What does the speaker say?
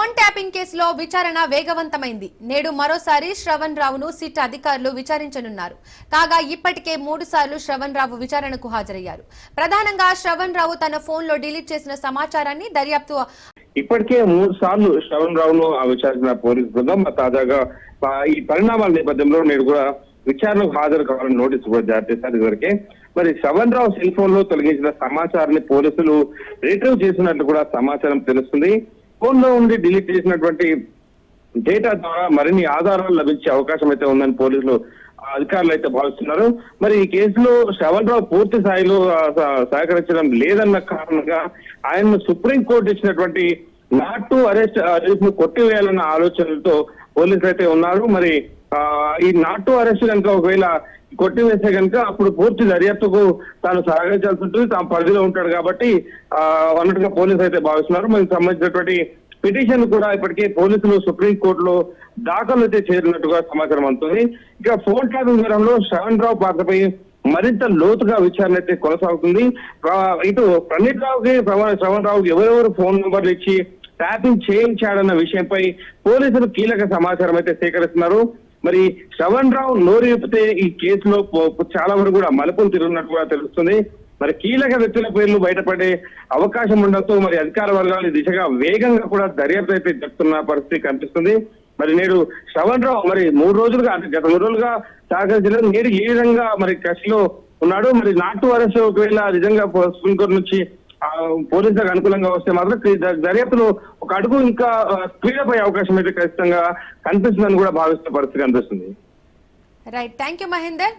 Phone tapping కేసులో విచారణ వేగవంతమైంది. నేడు మరోసారి శ్రవణ్ రావును సిట్ అధికారులు విచారించనున్నారు. కాగా ఇప్పటికే 3 సార్లు శ్రవణ్ రావు విచారణకు హాజరయ్యారు. ప్రధానంగా శ్రవణ్ రావు తన ఫోన్ లో డిలీట్ చేసిన సమాచారాన్ని దర్యాప్తు ఇప్పటికే 3 సార్లు శ్రవణ్ రావును విచారించిన పోలీసు బృందం తాజాగా ఈ పరిణామాల నేపథ్యంలో నేడు కూడా విచారణకు హాజరు కావాలని నోటీసు కూడా జారీ చేశారు. ఇదివరకే మరి శ్రవణ్ రావు సెల్ ఫోన్ లో తొలగించిన సమాచారాన్ని పోలీసులు రిట్రీవ్ చేసినట్లు కూడా సమాచారం తెలుస్తుంది. ఫోన్ లో ఉండి డిలీట్ చేసినటువంటి డేటా ద్వారా మరిన్ని ఆధారాలు లభించే అవకాశం అయితే ఉందని పోలీసులు అధికారులు అయితే భావిస్తున్నారు. మరి ఈ కేసులో శ్రవణ్ రావు పూర్తి స్థాయిలో సహకరించడం లేదన్న కారణంగా ఆయన్ను సుప్రీంకోర్టు ఇచ్చినటువంటి నాట్ టు అరెస్ట్ ను కొట్టివేయాలన్న ఆలోచనలతో పోలీసులు అయితే ఉన్నారు. మరి ఈ నాట్ టు అరెస్ట్ కనుక ఒకవేళ కొట్టివేస్తే కనుక అప్పుడు పూర్తి దర్యాప్తుకు తాను సహకరించాల్సి ఉంటుంది. తాను పరిధిలో ఉంటాడు కాబట్టి అన్నట్టుగా పోలీసులు అయితే భావిస్తున్నారు. మనకి సంబంధించినటువంటి పిటిషన్ కూడా ఇప్పటికే పోలీసులు సుప్రీంకోర్టులో దాఖలు అయితే చేరినట్టుగా సమాచారం అందుతుంది. ఇక ఫోన్ ట్యాపింగ్ వ్యవహారంలో శ్రవణ్ రావు పాత్రపై మరింత లోతుగా విచారణ అయితే కొనసాగుతుంది. ఇటు ప్రణీత్ రావుకి శ్రవణ్ రావుకి ఎవరెవరు ఫోన్ నెంబర్లు ఇచ్చి ట్యాపింగ్ చేయించాడన్న విషయంపై పోలీసులు కీలక సమాచారం అయితే సేకరిస్తున్నారు. మరి శ్రవణ్ రావు నోరెప్పితే ఈ కేసులో చాలా వరకు కూడా మలుపులు తిరుగుతున్నట్టు కూడా తెలుస్తుంది. మరి కీలక వ్యక్తుల పేర్లు బయటపడే అవకాశం ఉండడంతో మరి అధికార వర్గాలు దిశగా వేగంగా కూడా దర్యాప్తు అయితే జరుపుతున్న పరిస్థితి కనిపిస్తుంది. మరి నేడు శ్రవణ్ రావు మరి 3 రోజులుగా అంటే గత 3 రోజులుగా సహకరించలేదు. నేడు ఏ విధంగా మరి కసిలో ఉన్నాడు. మరి నాట్ టు అరెస్ట్ ఒకవేళ నిజంగా సుప్రీంకోర్టు నుంచి పోలీసులకు అనుకూలంగా వస్తే మాత్రం దర్యాప్తులో ఒక అడుగు ఇంకా స్పీడప్ అయ్యే అవకాశం అయితే ఖచ్చితంగా కనిపిస్తుందని కూడా భావిస్తున్న పరిస్థితి కనిపిస్తుంది. Right, thank you Mahender.